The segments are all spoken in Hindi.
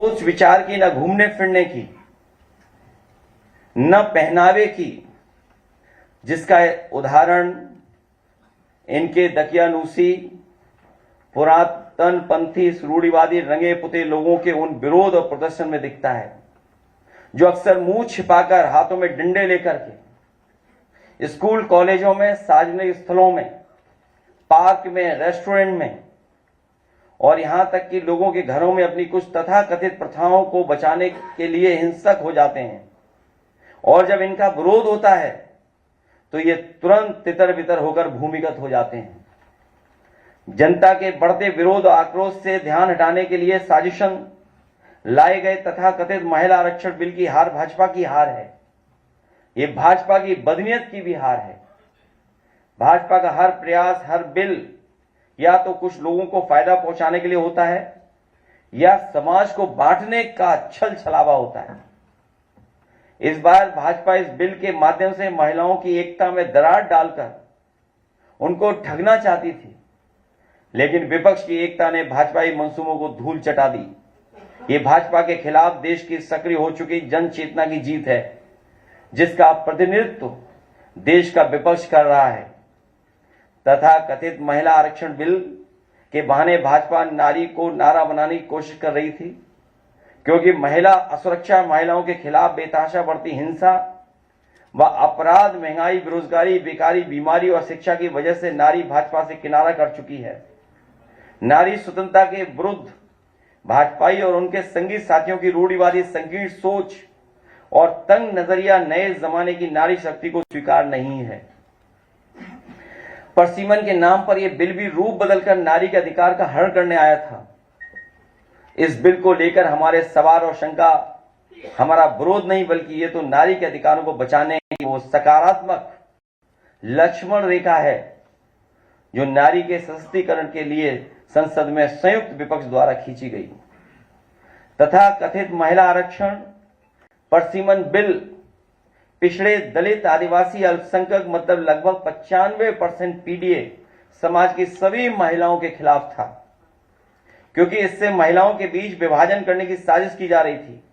सोच विचार की, न घूमने फिरने की, न पहनावे की, जिसका उदाहरण इनके दकियानूसी पुरातन पंथी रूढ़िवादी रंगे पुते लोगों के उन विरोध और प्रदर्शन में दिखता है, जो अक्सर मुंह छिपाकर हाथों में डंडे लेकर के स्कूल कॉलेजों में, सार्वजनिक स्थलों में, पार्क में, रेस्टोरेंट में और यहां तक कि लोगों के घरों में अपनी कुछ तथाकथित प्रथाओं को बचाने के लिए हिंसक हो जाते हैं। और जब इनका विरोध होता है तो ये तुरंत तितर बितर होकर भूमिगत हो जाते हैं। जनता के बढ़ते विरोध और आक्रोश से ध्यान हटाने के लिए साजिशन लाए गए तथाकथित महिला आरक्षण बिल की हार भाजपा की हार है। ये भाजपा की बदनीयत की भी हार है। भाजपा का हर प्रयास, हर बिल या तो कुछ लोगों को फायदा पहुंचाने के लिए होता है या समाज को बांटने का छल छलावा होता है। इस बार भाजपा इस बिल के माध्यम से महिलाओं की एकता में दरार डालकर उनको ठगना चाहती थी, लेकिन विपक्ष की एकता ने भाजपाई मंसूबों को धूल चटा दी। ये भाजपा के खिलाफ देश की सक्रिय हो चुकी जन चेतना की जीत है, जिसका प्रतिनिधित्व देश का विपक्ष कर रहा है। तथा कथित महिला आरक्षण बिल के बहाने भाजपा नारी को नारा बनाने की कोशिश कर रही थी, क्योंकि महिला असुरक्षा, महिलाओं के खिलाफ बेतहाशा बढ़ती हिंसा व अपराध, महंगाई, बेरोजगारी, बेकारी, बीमारी और शिक्षा की वजह से नारी भाजपा से किनारा कर चुकी है। नारी स्वतंत्रता के विरुद्ध भाजपाई और उनके संगी साथियों की रूढ़िवादी संकीर्ण सोच और तंग नजरिया नए जमाने की नारी शक्ति को स्वीकार नहीं है। परसीमन के नाम पर यह बिल भी रूप बदलकर नारी के अधिकार का हरण करने आया था। इस बिल को लेकर हमारे सवाल और शंका हमारा विरोध नहीं, बल्कि ये तो नारी के अधिकारों को बचाने की वो सकारात्मक लक्ष्मण रेखा है जो नारी के सशक्तिकरण के लिए संसद में संयुक्त विपक्ष द्वारा खींची गई। तथा कथित महिला आरक्षण परसीमन बिल पिछड़े, दलित, आदिवासी, अल्पसंख्यक मतलब लगभग 95% पीडीए समाज की सभी महिलाओं के खिलाफ था, क्योंकि इससे महिलाओं के बीच विभाजन करने की साजिश की जा रही थी।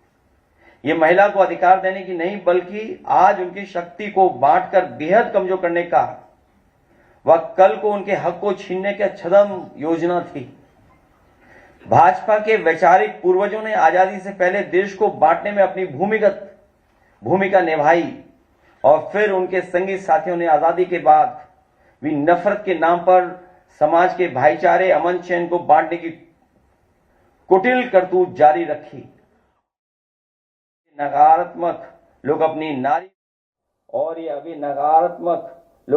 यह महिला को अधिकार देने की नहीं, बल्कि आज उनकी शक्ति को बांटकर बेहद कमजोर करने का व कल को उनके हक को छीनने की छद्म योजना थी। भाजपा के वैचारिक पूर्वजों ने आजादी से पहले देश को बांटने में अपनी भूमिका निभाई और फिर उनके संगी साथियों ने आजादी के बाद भी नफरत के नाम पर समाज के भाईचारे, अमन चैन को बांटने की कुटिल करतूत जारी रखी। नकारात्मक लोग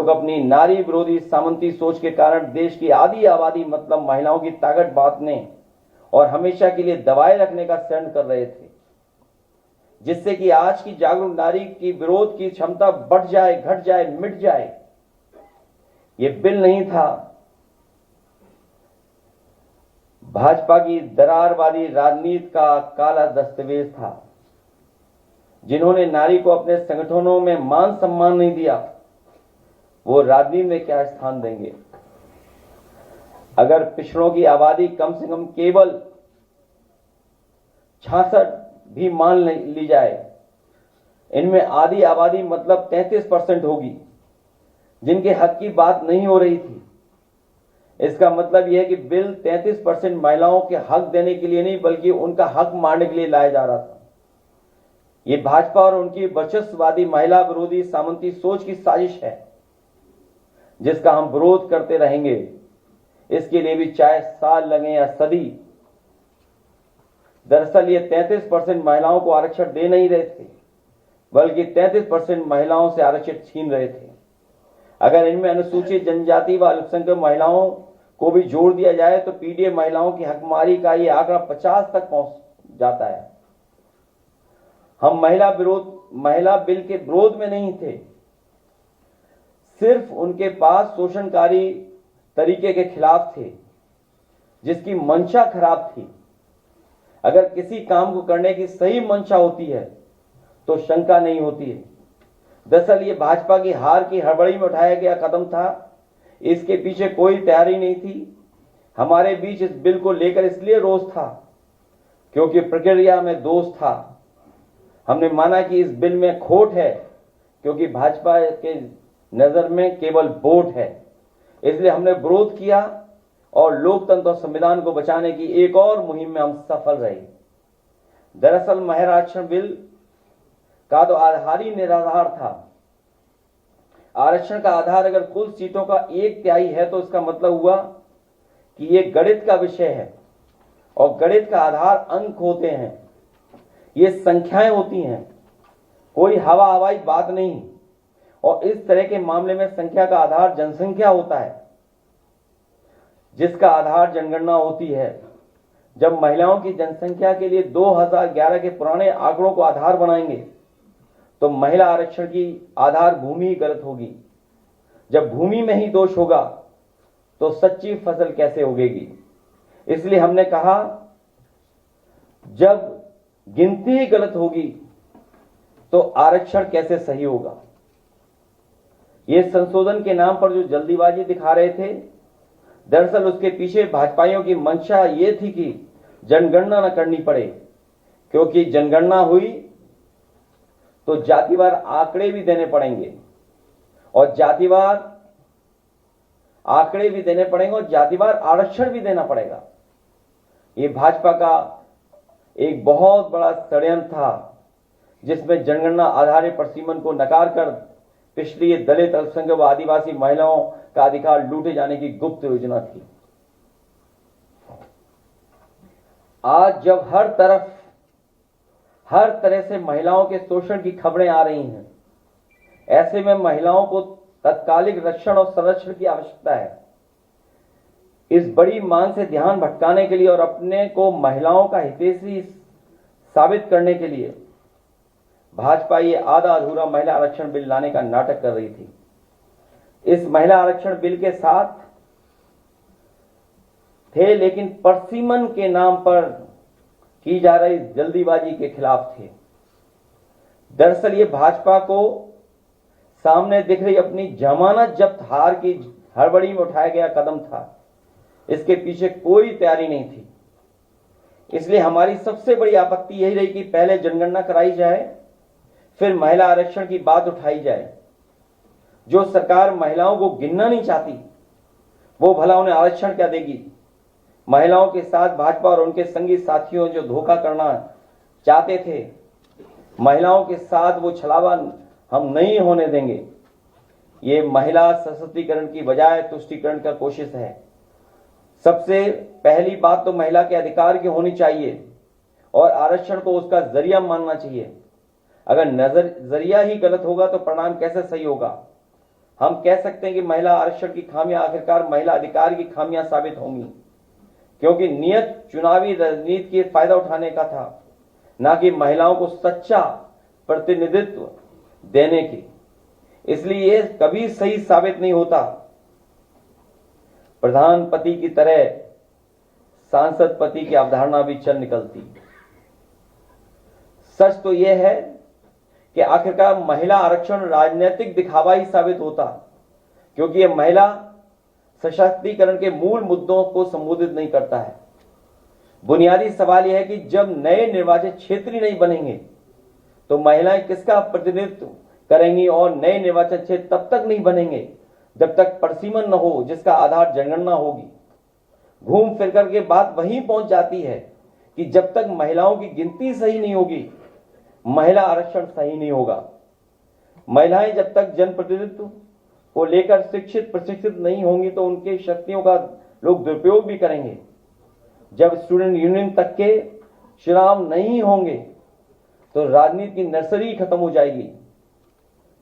अपनी नारी विरोधी सामंती सोच के कारण देश की आधी आबादी मतलब महिलाओं की ताकत बांटने और हमेशा के लिए दबाए रखने का षड्यंत्र कर रहे थे, जिससे कि आज की जागरूक नारी की विरोध की क्षमता बढ़ जाए, घट जाए, मिट जाए। ये बिल नहीं था, भाजपा की दरारवादी राजनीति का काला दस्तावेज था। जिन्होंने नारी को अपने संगठनों में मान सम्मान नहीं दिया, वो राजनीति में क्या स्थान देंगे। अगर पिछड़ों की आबादी कम से कम केवल 66 भी मान ली जाए, इनमें आधी आबादी मतलब 33% होगी जिनके हक की बात नहीं हो रही थी। इसका मतलब यह है कि बिल 33% महिलाओं के हक देने के लिए नहीं, बल्कि उनका हक मारने के लिए लाया जा रहा था। यह भाजपा और उनकी वर्चस्ववादी महिला विरोधी सामंती सोच की साजिश है, जिसका हम विरोध करते रहेंगे। इसके लिए भी चाहे साल लगे या सदी। दरअसल ये 33% महिलाओं को आरक्षण दे नहीं रहे थे, बल्कि 33% महिलाओं से आरक्षण छीन रहे थे। अगर इनमें अनुसूचित जनजाति व अल्पसंख्यक महिलाओं को भी जोड़ दिया जाए तो पीडीए महिलाओं की हकमारी का ये आंकड़ा 50 तक पहुंच जाता है। हम महिला बिल के विरोध में नहीं थे, सिर्फ उनके पास शोषणकारी तरीके के खिलाफ थे, जिसकी मंशा खराब थी। अगर किसी काम को करने की सही मंशा होती है तो शंका नहीं होती है। दरअसल ये भाजपा की हार की हड़बड़ी में उठाया गया कदम था, इसके पीछे कोई तैयारी नहीं थी। हमारे बीच इस बिल को लेकर इसलिए रोष था क्योंकि प्रक्रिया में दोष था। हमने माना कि इस बिल में खोट है क्योंकि भाजपा के नजर में केवल वोट है, इसलिए हमने विरोध किया और लोकतंत्र और संविधान को बचाने की एक और मुहिम में हम सफल रहे। दरअसल महिला आरक्षण बिल का तो आधार ही निराधार था। आरक्षण का आधार अगर कुल सीटों का 1/3 है तो इसका मतलब हुआ कि ये गणित का विषय है और गणित का आधार अंक होते हैं, ये संख्याएं होती हैं, कोई हवा हवाई बात नहीं। और इस तरह के मामले में संख्या का आधार जनसंख्या होता है, जिसका आधार जनगणना होती है। जब महिलाओं की जनसंख्या के लिए 2011 के पुराने आंकड़ों को आधार बनाएंगे तो महिला आरक्षण की आधार भूमि गलत होगी। जब भूमि में ही दोष होगा तो सच्ची फसल कैसे उगेगी। इसलिए हमने कहा जब गिनती ही गलत होगी तो आरक्षण कैसे सही होगा। ये संशोधन के नाम पर जो जल्दीबाजी दिखा रहे थे, दरअसल उसके पीछे भाजपाइयों की मंशा ये थी कि जनगणना न करनी पड़े, क्योंकि जनगणना हुई तो जातिवार आंकड़े भी देने पड़ेंगे और जातिवार आंकड़े भी देने पड़ेंगे और जातिवार आरक्षण भी देना पड़ेगा। ये भाजपा का एक बहुत बड़ा षड्यंत्र था, जिसमें जनगणना आधारित प्रसीमन को नकार कर पिछली दलित, अल्पसंख्यक व आदिवासी महिलाओं का अधिकार लूटे जाने की गुप्त योजना थी। आज जब हर तरह से महिलाओं के शोषण की खबरें आ रही हैं, ऐसे में महिलाओं को तत्कालिक रक्षण और संरक्षण की आवश्यकता है। इस बड़ी मांग से ध्यान भटकाने के लिए और अपने को महिलाओं का हितैषी साबित करने के लिए भाजपा ये आधा अधूरा महिला आरक्षण बिल लाने का नाटक कर रही थी। इस महिला आरक्षण बिल के साथ थे, लेकिन परसीमन के नाम पर की जा रही जल्दीबाजी के खिलाफ थे। दरअसल ये भाजपा को सामने दिख रही अपनी जमानत जब्त हार की हड़बड़ी में उठाया गया कदम था। इसके पीछे कोई तैयारी नहीं थी। इसलिए हमारी सबसे बड़ी आपत्ति यही रही कि पहले जनगणना कराई जाए, फिर महिला आरक्षण की बात उठाई जाए। जो सरकार महिलाओं को गिनना नहीं चाहती, वो भला उन्हें आरक्षण क्या देगी। महिलाओं के साथ भाजपा और उनके संगी साथियों जो धोखा करना चाहते थे, महिलाओं के साथ वो छलावा हम नहीं होने देंगे। ये महिला सशक्तिकरण की बजाय तुष्टीकरण का कोशिश है। सबसे पहली बात तो महिला के अधिकार की होनी चाहिए और आरक्षण को उसका जरिया मानना चाहिए। अगर नजरिया ही गलत होगा तो परिणाम कैसे सही होगा। हम कह सकते हैं कि महिला आरक्षण की खामियां आखिरकार महिला अधिकार की खामियां साबित होंगी, क्योंकि नियत चुनावी राजनीति के फायदा उठाने का था, ना कि महिलाओं को सच्चा प्रतिनिधित्व देने की। इसलिए ये कभी सही साबित नहीं होता। प्रधान पति की तरह सांसद पति की अवधारणा भी चल निकलती। सच तो यह है कि आखिरकार महिला आरक्षण राजनीतिक दिखावा ही साबित होता, क्योंकि यह महिला सशक्तिकरण के मूल मुद्दों को संबोधित नहीं करता है। बुनियादी सवाल यह है कि जब नए निर्वाचित क्षेत्र ही नहीं बनेंगे तो महिलाएं किसका प्रतिनिधित्व करेंगी, और नए निर्वाचन क्षेत्र तब तक नहीं बनेंगे जब तक परसीमन न हो जिसका आधार जनगणना होगी। घूम फिर करके बात वहीं पहुंच जाती है कि जब तक महिलाओं की गिनती सही नहीं होगी, महिला आरक्षण सही नहीं होगा। महिलाएं जब तक जनप्रतिनिधित्व को लेकर शिक्षित प्रशिक्षित नहीं होंगी तो उनके शक्तियों का लोग दुरुपयोग भी करेंगे। जब स्टूडेंट यूनियन तक के चुनाव नहीं होंगे तो राजनीति की नर्सरी खत्म हो जाएगी।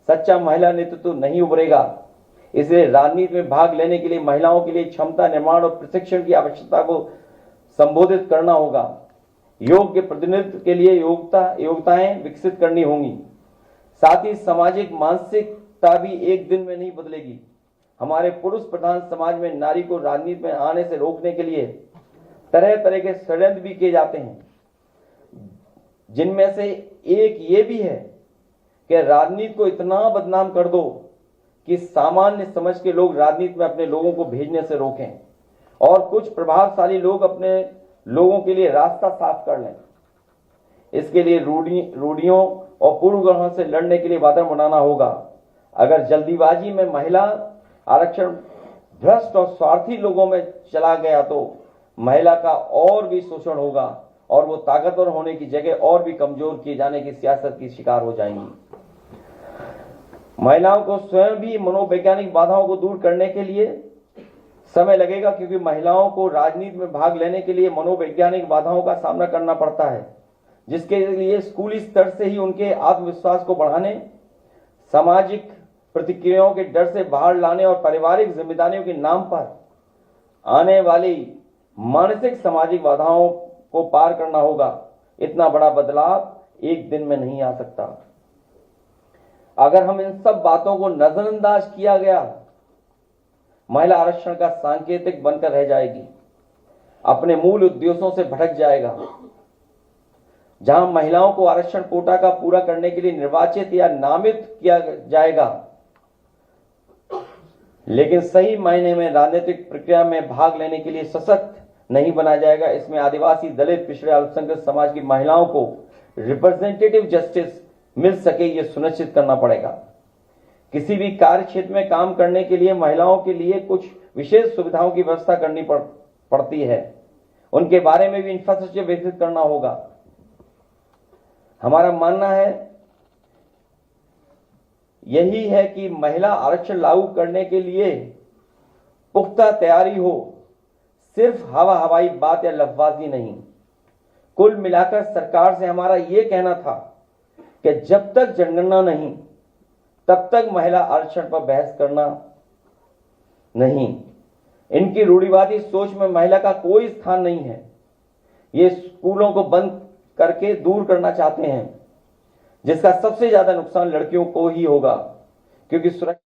सच्चा महिला नेतृत्व नहीं उभरेगा। इसलिए राजनीति में भाग लेने के लिए महिलाओं के लिए क्षमता निर्माण और प्रशिक्षण की आवश्यकता को संबोधित करना होगा। योग्य प्रतिनिधित्व के लिए योग्यताएं विकसित करनी होंगी। साथ ही सामाजिक मानसिकता भी एक दिन में नहीं बदलेगी। हमारे पुरुष प्रधान समाज में नारी को राजनीति में आने से रोकने के लिए तरह तरह के षड्यंत्र भी किए जाते हैं, जिनमें से एक ये भी है कि राजनीति को इतना बदनाम कर दो कि सामान्य समझ के लोग राजनीति में अपने लोगों को भेजने से रोकें और कुछ प्रभावशाली लोग अपने लोगों के लिए रास्ता साफ कर लें। इसके लिए रूढ़ियों और पूर्वग्रहों से लड़ने के लिए वातावरण बनाना होगा। अगर जल्दीबाजी में महिला आरक्षण भ्रष्ट और स्वार्थी लोगों में चला गया तो महिला का और भी शोषण होगा और वो ताकतवर होने की जगह और भी कमजोर किए जाने की सियासत की शिकार हो जाएंगी। महिलाओं को स्वयं भी मनोवैज्ञानिक बाधाओं को दूर करने के लिए समय लगेगा, क्योंकि महिलाओं को राजनीति में भाग लेने के लिए मनोवैज्ञानिक बाधाओं का सामना करना पड़ता है, जिसके लिए स्कूली स्तर से ही उनके आत्मविश्वास को बढ़ाने, सामाजिक प्रतिक्रियाओं के डर से बाहर लाने और पारिवारिक जिम्मेदारियों के नाम पर आने वाली मानसिक सामाजिक बाधाओं को पार करना होगा। इतना बड़ा बदलाव एक दिन में नहीं आ सकता। अगर हम इन सब बातों को नजरअंदाज किया गया, महिला आरक्षण का सांकेतिक बनकर रह जाएगी, अपने मूल उद्देश्यों से भटक जाएगा। जहां महिलाओं को आरक्षण कोटा का पूरा करने के लिए निर्वाचित या नामित किया जाएगा, लेकिन सही मायने में राजनीतिक प्रक्रिया में भाग लेने के लिए सशक्त नहीं बनाया जाएगा, इसमें आदिवासी, दलित, पिछड़े, अल्पसंख्यक समाज की महिलाओं को रिप्रेजेंटेटिव जस्टिस मिल सके, यह सुनिश्चित करना पड़ेगा। किसी भी कार्य क्षेत्र में काम करने के लिए महिलाओं के लिए कुछ विशेष सुविधाओं की व्यवस्था करनी पड़ती है, उनके बारे में भी इंफ्रास्ट्रक्चर विकसित करना होगा। हमारा मानना है यही है कि महिला आरक्षण लागू करने के लिए पुख्ता तैयारी हो, सिर्फ हवाई बात या लफ्ज़बाजी नहीं। कुल मिलाकर सरकार से हमारा यह कहना था कि जब तक जनगणना नहीं, तब तक महिला आरक्षण पर बहस करना नहीं। इनकी रूढ़िवादी सोच में महिला का कोई स्थान नहीं है। ये स्कूलों को बंद करके दूर करना चाहते हैं, जिसका सबसे ज्यादा नुकसान लड़कियों को ही होगा, क्योंकि सुरक्षा